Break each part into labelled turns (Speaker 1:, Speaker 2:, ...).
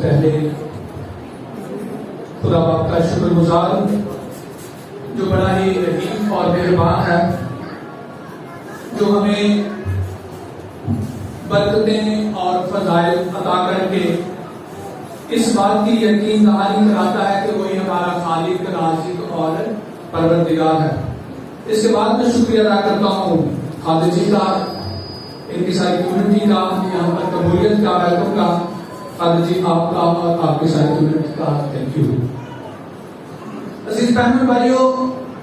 Speaker 1: پہلے خدا باپ کا شکر گزار جو بڑا ہی رحیم اور مہربان ہے، جو ہمیں برکتیں اور فضائل عطا کر کے اس بات کی یقین دہانی کراتا ہے کہ وہی ہمارا خالق، رازق اور پروردگار ہے۔ اس کے بعد میں شکریہ ادا کرتا ہوں خالد جی کا، ان کی ساری کمیونٹی کا، یہاں پر قبولیت کا، ویلکم کا، خالد جی آپ کا اور آپ کی ساری کمیونٹی کا تھینک یو۔ عزیز بہنوں بھائیوں،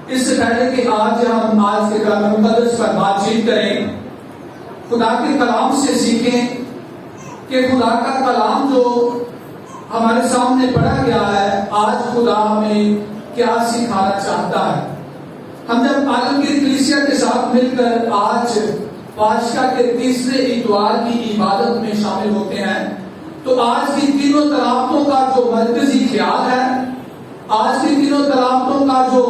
Speaker 1: اس سے پہلے کہ آج ہم آج کے کلام مقدس پر بات چیت کریں، خدا کے کلام سے سیکھیں کہ خدا کا کلام جو ہمارے سامنے پڑھا گیا ہے، آج خدا ہمیں کیا سکھانا چاہتا ہے۔ ہم جب عالمگیر کلیسیا کے ساتھ مل کر آج پاشکا کے تیسرے اتوار کی عبادت میں شامل ہوتے ہیں، تو آج کی تینوں تلاوتوں کا جو مرکزی خیال ہے، آج کی تینوں تلاوتوں کا جو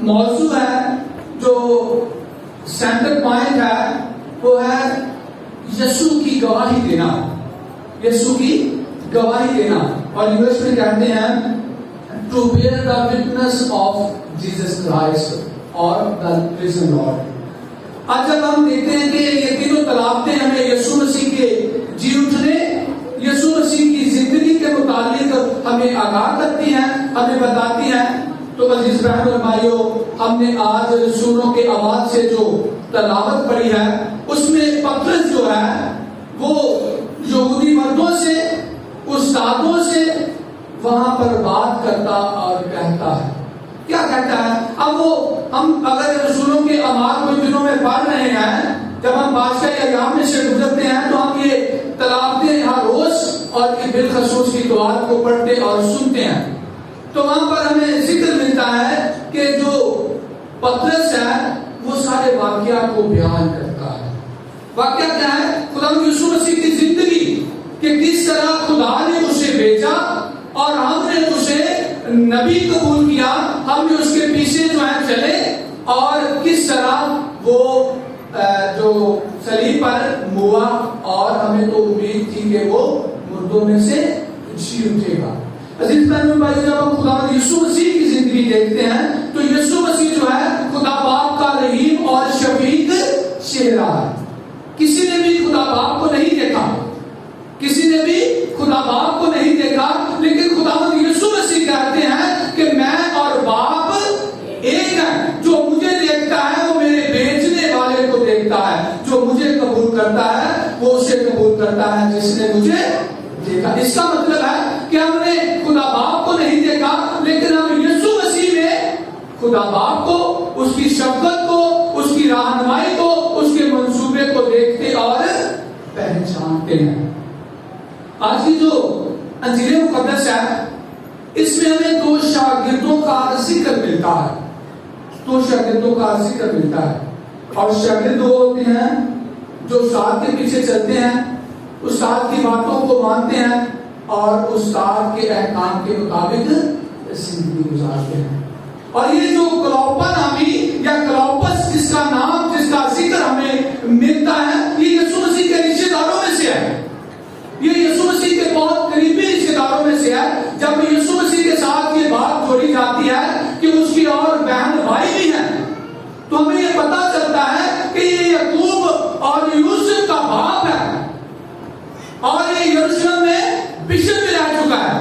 Speaker 1: موضوع ہے، جو سینٹر پوائنٹ ہے، وہ ہے یسوع کی گواہی دینا، یسوع کی گواہی دینا، اور انگلش میں کہتے ہیں to bear the witness of Jesus Christ or the risen Lord۔ آج جب ہم دیکھتے ہیں کہ یہ تینوں تلاوتیں ہمیں یسوع مسیح کے جی اٹھنے، یسوع مسیح کی زندگی کے متعلق ہمیں آگاہ کرتی ہیں، ہمیں بتاتی ہیں، تو عزیز بہن اور بھائیوں، ہم نے آج سوروں کے آواز سے جو تلاوت پڑھی ہے، اس میں پطرس جو ہے وہ یہودی مردوں سے، استادوں سے وہاں پر بات کرتا اور کہتا ہے۔ کیا کہتا ہے؟ اب وہ ہم اگر رسولوں کے اعمال کو دنوں میں پڑھ رہے ہیں، جب ہم بادشاہی ایام میں سے گزرتے ہیں، تو ہم یہ تلاوتیں ہر روز اور بالخصوص کی دعا کو پڑھتے اور سنتے ہیں، تو وہاں پر ہمیں ذکر ملتا ہے کہ جو پطرس ہے وہ سارے واقعات کو بیان کرتا ہے۔ واقعہ کیا ہے؟ خدا یسوع مسیح کی زندگی کہ کس طرح خدا نے اسے بھیجا اور ہم نے اسے نبی قبول کیا، ہم نے اس کے پیچھے جو ہے چلے، اور کس طرح وہ جو صلیب پر ہوا، اور ہمیں تو امید تھی کہ وہ مردوں میں سے جی اٹھے گا۔ عزیز بہنوں بھائی، جب ہم خدا یسوع مسیح کی زندگی دیکھتے ہیں تو یسوع مسیح جو ہے خدا باپ کا رحیم اور شفیق چہرہ ہے۔ کسی نے بھی خدا باپ کو نہیں دیکھا، کسی نے بھی خدا باپ کو نہیں دیکھا، لیکن خداوند یسوع مسیح کہتے ہیں کہ میں اور باپ ایک ہے۔ جو مجھے دیکھتا ہے وہ میرے بھیجنے والے کو دیکھتا ہے، جو مجھے قبول کرتا ہے وہ اسے قبول کرتا ہے جس نے مجھے دیکھا۔ اس کا مطلب ہے کہ ہم نے خدا باپ کو نہیں دیکھا، لیکن ہم یسوع مسیح میں خدا باپ کو، اس کی شفقت کو، اس کی رہنمائی کو، اس کے منصوبے کو دیکھتے اور پہچانتے ہیں۔ آج کی جو انجیل مقدس ہے، اس میں ہمیں دو شاگردوں کا ذکر ملتا ہے، دو شاگردوں کا ذکر ملتا ہے، اور شاگرد وہ ہوتے ہیں جو استاد کے پیچھے چلتے ہیں، استاد کی باتوں کو مانتے ہیں اور استاد کے احکام کے مطابق زندگی گزارتے ہیں۔ اور یہ جو کلوپا نامی یا کلوپس جس کا نام، جس کا ذکر ہمیں ملتا ہے، یہ یسوع مسیح کے رشتے داروں میں سے ہے، یہ یسوع مسیح کے بہت قریبی رشتے داروں میں سے ہے۔ جب یسوع مسیح کے ساتھ یہ بات جوڑی جاتی ہے کہ اس کی اور بہن بھائی بھی ہیں، تو ہمیں یہ پتا چلتا ہے کہ یہ یعقوب اور یوسف کا باپ ہے، اور یہ یروشلم میں بشپ بھی رہ چکا ہے۔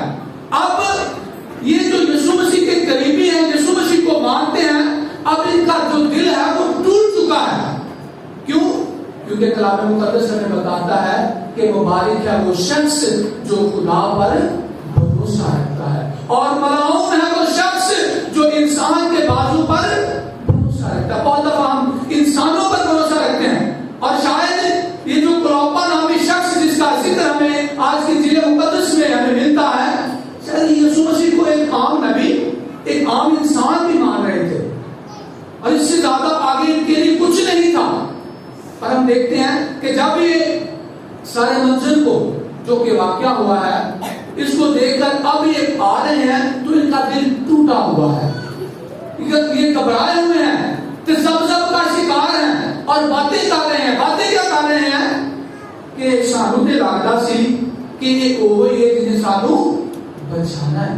Speaker 1: اب یہ جو یسوع مسیح کے قریبی ہیں، یسوع مسیح کو مانتے ہیں، اب ان کا جو دل ہے وہ ٹوٹ چکا ہے۔ کیوں؟ کیونکہ کلام مقدس ہمیں بتاتا ہے کہ مبارک ہے وہ شخص جو خدا پر بھروسہ رکھتا ہے، اور ملعون ہے وہ شخص جو انسان کے بازو پر بھروسہ رکھتا ہے۔ بہت دفعہ ہم انسانوں پر بھروسہ رکھتے ہیں، اور شاید یہ جو کلوپا نامی شخص جس کا ذکر ہمیں آج کی انجیل مقدس میں ہمیں ملتا ہے، شاید یسوع مسیح کو ایک عام نبی، ایک عام انسان بھی مان رہے تھے، اور اس سے زیادہ آگے ان کے لیے کچھ نہیں تھا۔ اور ہم دیکھتے ہیں کہ جب یہ سارے منظر کو جو کہ واقعہ ہوا ہے، اس کو دیکھ کر اب یہ آ رہے ہیں، تو ان کا دل ٹوٹا ہوا ہے، یہ گھبرائے ہوئے ہیں، تذبذب کا شکار ہیں، اور باتیں کر رہے ہیں۔ باتیں کیا کر رہے ہیں کہ سانو تے لگدا سی کہ یہ وہی ہے جنہیں سانو بچانا ہے.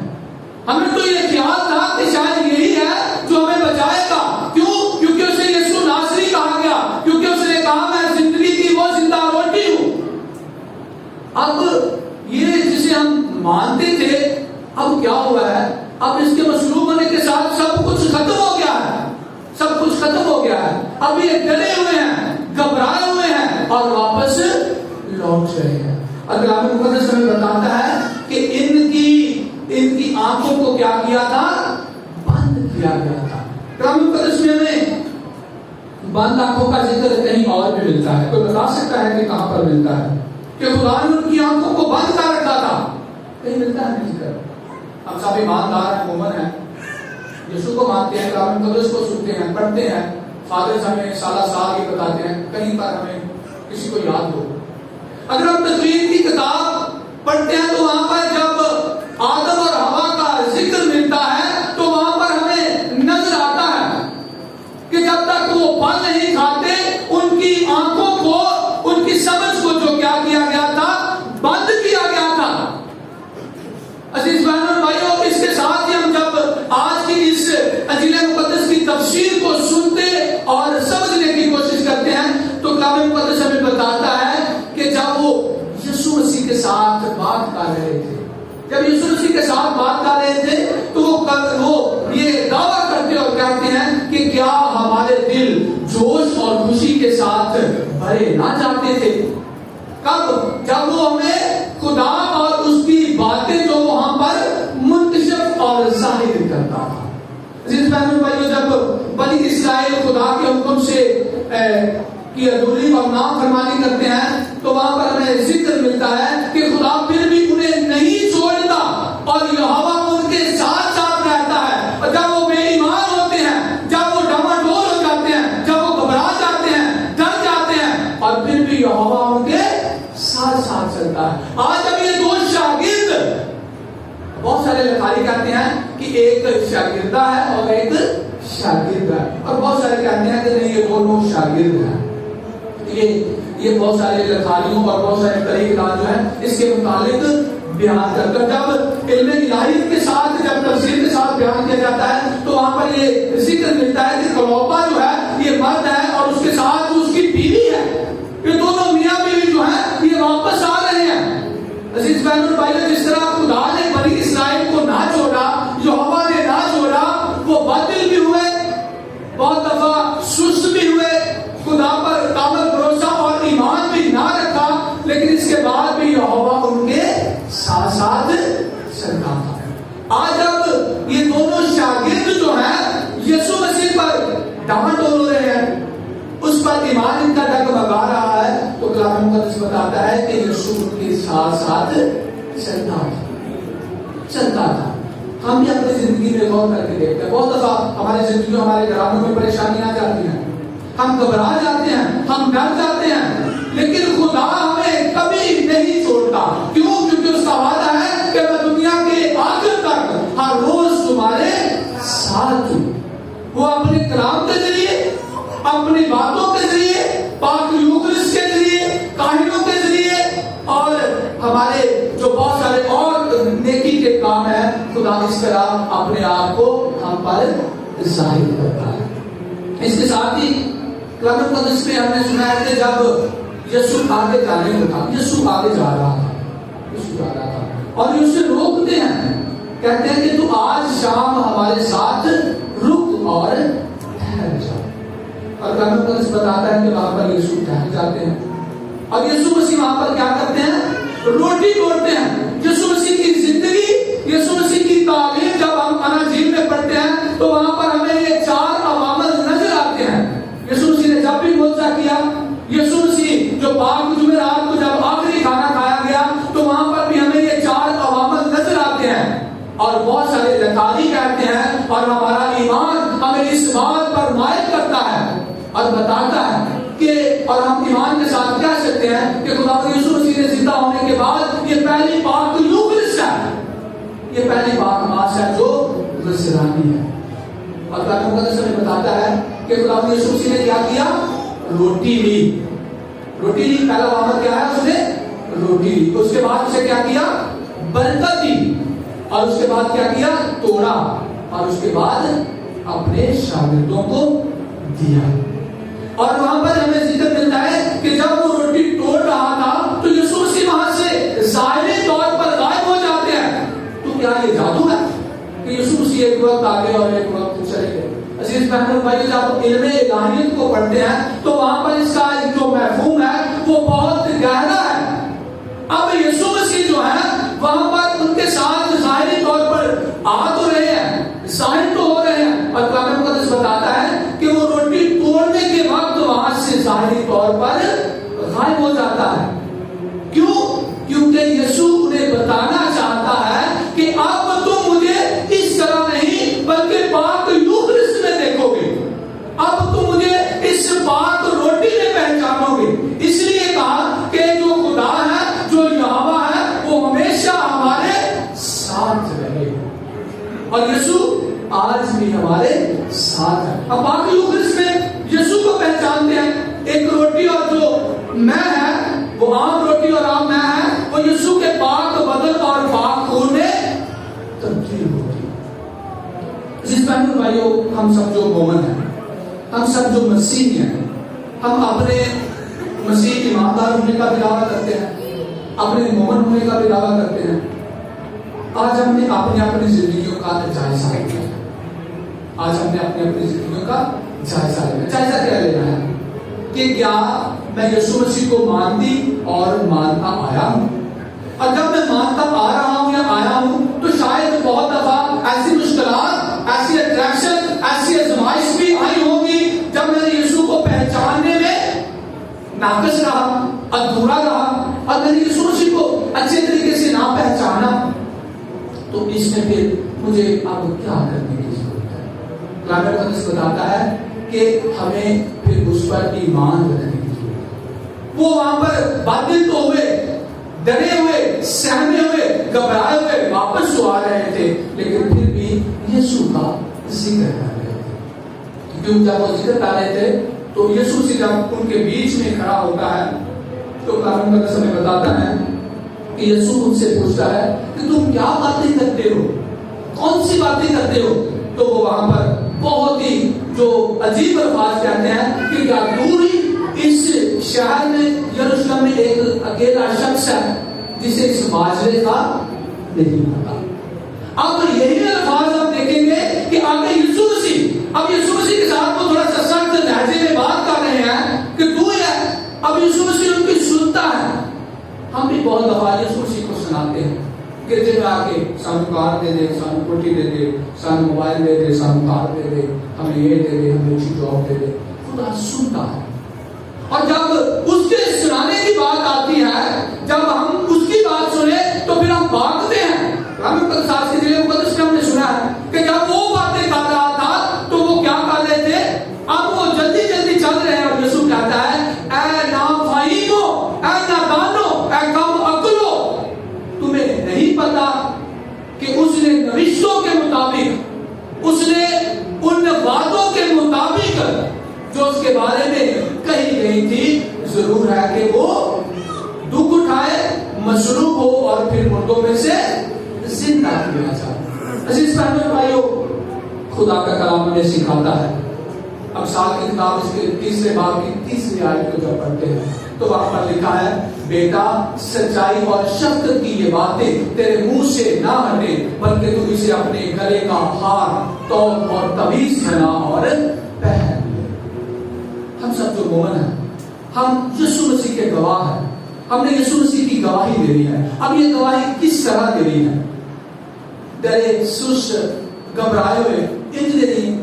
Speaker 1: ہمیں تو یہ خیال تھا کہ شاید یہی ہے جو ہمیں بچائے گا. کیوں؟ کیونکہ اسے یسوع ناصری کہا گیا، کیونکہ اس نے کہا میں زندگی کی وہ زندہ روٹی ہوں. اب یہ جسے ہم مانتے تھے اب کیا ہوا ہے؟ اب اس کے مصلوب ہونے کے ساتھ سب کچھ ختم ہو گیا ہے. سب کچھ ختم ہو گیا ہے. اب یہ ڈرے ہوئے ہیں، گھبرائے ہوئے ہیں اور واپس لوٹ رہے ہیں. اور کلام مقدس ہمیں بتاتا ہے کہ ان کی آنکھوں کو کیا کیا تھا؟ بند کیا گیا تھا. کلام مقدس میں ہمیں بند آنکھوں کا ذکر کہیں اور بھی ملتا ہے. کوئی بتا سکتا ہے کہ کہاں پر ملتا ہے کہ خدا نے ان کی آنکھوں کو بند کر رکھا تھا؟ کہیں ملتا ہے نہیں ذکر. ہم سب ایماندار ہیں، مومن ہیں، یسوع کو مانتے ہیں، کلام مقدس کو سنتے ہیں، پڑھتے ہیں، فادرز ہمیں سالہ سال یہ بتاتے ہیں، کہیں پر ہمیں کسی کو یاد ہو. اگر ہم تکوین کی کتاب پڑھتے ہیں تو وہاں پر جب آدم اور ہوا کا ذکر ملتا ہے تو وہاں پر ہمیں نظر آتا ہے کہ جب تک وہ پھل نہیں کھاتے ان کی آنکھوں کو، ان کی سمجھ کو جو کیا کیا گیا تھا؟ بند کیا گیا تھا. عزیز بہنوں اور بھائیوں، اس کے ساتھ ہی ہم جب آج کی اس انجیل مقدس کی تفسیر کو سنتے اور سمجھنے کی کوشش کرتے ہیں تو کلام مقدس ہمیں بتاتا ہے کہ جب وہ یسوع مسیح کے ساتھ بات کر رہے تھے، جب یسوع مسیح کے ساتھ بات کر رہے تھے تو وہ یہ دعویٰ کرتے اور کہتے ہیں کہ کیا ہمارے دل جوش اور خوشی کے ساتھ بھرے نہ جاتے تھے؟ کب؟ جب وہ ہمیں خدا اور اس کی باتیں جو وہاں پر منتشر اور ظاہر کرتا تھا. عزیز بہنوں بھائیوں، جب بنی اسرائیل خدا کے حکم سے کی ادھوری اور نافرمانی کرتے ہیں تو وہاں پر ہمیں ذکر ملتا ہے کہ خدا پھر بھی انہیں نہیں چھوڑتا اور یہوہ ان کے ساتھ ساتھ رہتا ہے. اور جب وہ بے ایمان ہوتے ہیں، جب وہ ڈماڈول ہو جاتے ہیں، جب وہ گھبرا جاتے ہیں، ڈر جاتے ہیں، اور پھر بھی یہوہ ان کے ساتھ ساتھ چلتا ہے. آج اب یہ دو شاگرد، بہت سارے لکھاری کہتے ہیں کہ ایک شاگردہ ہے اور ایک شاگرد ہے، اور بہت سارے کہتے ہیں کہ نہیں یہ دونوں شاگرد ہیں. یہ بہت سارے لکھاریوں اور بہت سارے طریق کار جو ہیں اس کے متعلق بیان کر کر جب علم الہیت کے ساتھ، جب تفسیر کے ساتھ بیان کیا جاتا ہے تو وہاں پر یہ ذکر ملتا ہے کہ کلوپا جو ہے یہ مرد ہے اور اس کے ساتھ اس کی بیوی ہے. یہ دونوں میاں بیوی جو ہیں یہ واپس آ رہے ہیں. عزیز بہنوں اور بھائیوں، جس طرح خدا نے بنی اسرائیل کو نہ چھوڑا، یہوہ نے نہ چھوڑا، وہ باطل بھی ہوئے، بہت دفعہ سست بھی ہوئے، خدا پر کامل بھروسہ اور ایمان بھی نہ رکھا، لیکن اس کے بعد بھی یہوہ ان کے ساتھ ساتھ چلتا تھا. آج اب یہ دونوں شاگرد جو ہیں یسوع مسیح پر ڈانٹ ڈول رہے ہیں، اس پر ایمان ان کا ڈگمگا رہا ہے، تو کلام مقدس بتاتا ہے کہ یسوع ان کے ساتھ ساتھ چلتا تھا. ہم بھی اپنی زندگی میں غور کر کے دیکھتے ہیں، بہت دفعہ ہماری زندگی ہمارے گھرانوں میں پریشانیاں آ جاتی ہیں، ہم گھبرا جاتے ہیں، ہم ڈر جاتے ہیں، لیکن خدا ہمیں کبھی نہیں چھوڑتا. کیوں؟ کیونکہ اس کا وعدہ ہے کہ میں دنیا کے آخر تک ہر روز تمہارے ساتھ ہوں. وہ اپنے کلام کے ذریعے، اپنی باتوں کے ذریعے، پاک یوکرس کے ذریعے، کاہنوں کے ذریعے اور ہمارے جو بہت سارے اور نیکی کے کام ہیں، خدا اس طرح اپنے آپ کو ہم پر ظاہر کرتا ہے. اس کے ساتھ ہی کلام مقدس میں ہم نے سنا ہے کہ جب یسوع آگے جانے کو تھا، یسوع آگے جا رہا تھا اور یہ اسے روکتے ہیں، کہتے ہیں کہ تو آج شام ہمارے ساتھ رک اور ٹھہر جا. اور کلام مقدس بتاتا ہے کہ وہاں پر یسوع ٹھہر جاتے ہیں اور یسوع مسیح وہاں پر کیا کرتے ہیں؟ روٹی توڑتے ہیں. یسوع مسیح کی زندگی، یسوع مسیح کی تعلیم جب ہم اناجیل میں پڑھتے ہیں تو وہاں پر ہمیں یہ 4 عوامل نظر آتے ہیں. یسوع مسیح نے جب بھی معجزہ کیا، یسوع مسیح جو پاک جمعرات کو جب آخری کھانا کھایا گیا تو وہاں پر بھی ہمیں یہ 4 عوامل نظر آتے ہیں. اور بہت سارے لکھاری کہتے ہیں اور ہمارا ایمان ہمیں اس بات پر مائل کرتا ہے اور بتاتا ہے کہ، اور ہم ایمان کے ساتھ کہہ سکتے ہیں کہ خدا یسوع مسیح نے زندہ ہونے کے بعد یہ پہلی پاک یوکرس ہے، یہ پہلی پاک ماس ہے جو نصرانی ہے. اور کلام مقدس ہمیں بتاتا ہے کہ خدا یسوع مسیح نے کیا کیا؟ روٹی لی. پہلا عامل کیا ہے؟ اس نے روٹی لی, اس کے بعد اسے کیا کیا, برکت دی, اور اس کے بعد کیا کیا, توڑا, اور اس کے بعد اپنے شاگردوں کو دیا. اور وہاں پر ہمیں ذکر ملتا ہے کہ جب وہ روٹی توڑ رہا تھا تو یسوع مسیح وہاں سے ظاہری طور پر غائب ہو جاتے ہیں. تو کیا یہ جادو ہے کہ یسوع مسیح ایک وقت آگے اور ایک وقت چلے گئے؟ عزیز بہنوں بھائیو, جب آپ علم الہیت کو پڑھتے ہیں تو وہاں پر اس کا ایک جو مفہوم ہے وہ بہت گہرا ہے. اب یسوع مسیح جو ہے وہاں پر ان کے ساتھ ظاہری طور پر آ تو رہے ہیں, ظاہر تو ہو رہے ہیں, اور کلام مقدس بتاتا ہے کہ وہ روٹی توڑنے کے وقت وہاں سے ظاہری طور پر غائب ہو جاتا ہے. کیوں؟ کیونکہ یسوع انہیں بتانا چاہتا ہے کہ اب تم مجھے اس طرح نہیں بلکہ پاک یوکرسٹ میں دیکھو گے, اب تم مجھے اس پاک روٹی میں پہچانو گے. اس لیے کہا کہ جو خدا ہے, جو یہوہ ہے, وہ ہمیشہ ہمارے ساتھ رہے, اور یسوع آج بھی ہمارے ساتھ ہے. اب پاک یوکرسٹ میں یسوع کو پہچانتے ہیں, ایک روٹی اور جو میں ہے وہ عام روٹی اور عام میں ہے, وہ یسوع کے پاک بدن اور پاک خون میں تبدیل ہوتی ہے. عزیز بہنوں بھائیو, ہم سب جو مومن ہیں, ہم سب جو مسیحی ہیں, ہم اپنے مسیح ایماندار ہونے کا بھی دعویٰ کرتے ہیں, اپنے مومن ہونے کا بھی دعویٰ کرتے ہیں. آج ہم نے اپنی زندگیوں کا جائزہ لیا. آج ہم نے اپنی زندگیوں کا جائزہ لینا. جائزہ کیا لینا ہے کہ کیا میں یسوع مسیح کو مانتی اور مانتا آیا ہوں, اور جب میں مانتا آ رہا ہوں یا آیا ہوں تو شاید بہت دفعہ ایسی مشکلات, ایسی اٹریکشن, ایسی آزمائش بھی آئی ہوگی جب میں نے یسوع کو پہچاننے میں ناقص رہا, ادھورا رہا, اور میں نے یسوع مسیح کو اچھے طریقے سے نہ پہچانا. تو اس میں پھر مجھے اب کیا کرنے کی ضرورت ہے؟ کلام مقدس بتاتا ہے کہ ہمیں پھر اس پر ایمان رکھنے کی ضرورت ہے. وہ وہاں پر باطل تو ہوئے, ڈرے ہوئے, سہمے ہوئے, گھبرائے ہوئے واپس تو آ رہے تھے, لیکن پھر بھی یسوع کا ذکر کر رہے تھے. کیونکہ جب وہ ذکر کر رہے تھے تو یسوع سے جب ان کے بیچ میں کھڑا ہوتا ہے تو کلام مقدس ہمیں بتاتا ہے کہ یسوع ان سے پوچھتا ہے کہ تم کیا باتیں کرتے ہو, کون سی باتیں کرتے ہو؟ تو وہ وہاں پر بہت ہی جو عجیب الفاظ کہتے ہیں کہ کیا دور ہی اس شہر میں یروشلم میں ایک اکیلا شخص ہے جسے اس معاشرے کا نہیں پتا. اب یہی الفاظ ہم دیکھیں گے کہ آگے یسوع مسیح, اب یسوع مسیح کے ساتھ وہ تھوڑا سا سخت لہجے میں بات کر رہے ہیں کہ تو ہے. اب یسوع مسیح ان کی سنتا ہے. ہم بھی بہت دفعہ یسوع مسیح کو سناتے ہیں, گرجے میں آ کے سانو کار دے دے, سانو کوٹی دے دے, سانو موبائل دے دے, سانو کار دے دے, ہمیں یہ دے دے, ہمیں اچھی جاب دے دے. خدا سنتا ہے, اور جب اس کے سنانے کی بات آتی ہے, جب ہم اس کی بات سنیں تو پھر ہم بھاگتے ہیں. ہم مقدس ہم نے سنا ہے کہ جب وہ باتیں کر رہا تھا تو وہ کیا کر رہے تھے, اب وہ جلدی جلدی چل رہے ہیں. اور یسوع کہتا ہے اے نافہیمو, اے نادانو, اے کم عقلو, تمہیں نہیں پتا کہ اس نے نوشتوں کے مطابق, اس نے ان باتوں کے مطابق جو اس کے بارے میں کہی گئی تھی, ضرور ہے کہ وہ دکھ اٹھائے, مصلوب ہو اور پھر مردوں میں سے زندہ کیا جائے. عزیز بہنوں بھائیو, خدا کا کلام ہمیں سکھاتا ہے. اب سال کی کتاب اس کے 3 باب کی 30 آیت کو جب پڑھتے ہیں تو وہاں پر لکھا ہے, بیٹا سچائی اور شفقت کی یہ باتیں تیرے منہ سے نہ ہٹے, بلکہ تو اسے اپنے گلے کا ہار, توق اور تمیز پہنا اور پہن لے. ہم سب جو مومن ہیں, ہم یسوع مسیح کے گواہ ہیں. ہم نے یسوع مسیح کی گواہی دینی ہے. اب یہ گواہی کس طرح دینی ہے؟ ڈرے, سست, گھبرائے ہوئے انج دینی,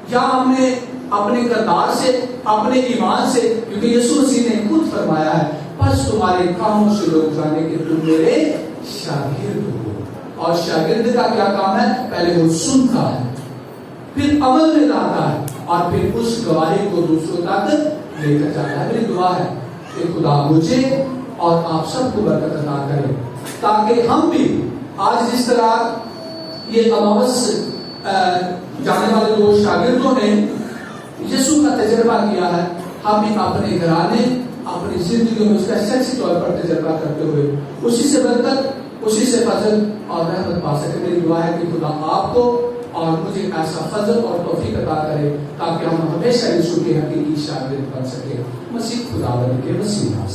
Speaker 1: یا ہم نے اپنے کردار سے, اپنے ایمان سے, کیونکہ یسوع مسیح نے خود فرمایا ہے بس تمہارے کاموں سے لوگ جانے کہ تم میرے شاگرد ہو. اور شاگرد کا کیا کام ہے؟ پہلے وہ سنتا ہے, پھر عمل میں لاتا ہے, اور پھر اس گواہی کو دوسروں تک لے کر جاتا ہے. میری دعا ہے کہ خدا مجھے اور آپ سب کو برکت عطا کرے, تاکہ ہم بھی آج جس طرح یہ اماوس جانے والے دو شاگردوں نے یسوع کا تجربہ کیا ہے, ہم بھی اپنے گھرانے, اپنی زندگیوں میں اس کا شخصی طور پر تجربہ کرتے ہوئے اسی سے برکت، اسی سے فضل اور رحمت پا سکے. میری دعا ہے کہ خدا آپ کو اور مجھے ایسا فضل اور توفیق عطا کرے تاکہ ہم ہمیشہ یسوع کے حقیقی شاگرد بن سکے. مسیح خدا کے وسیلہ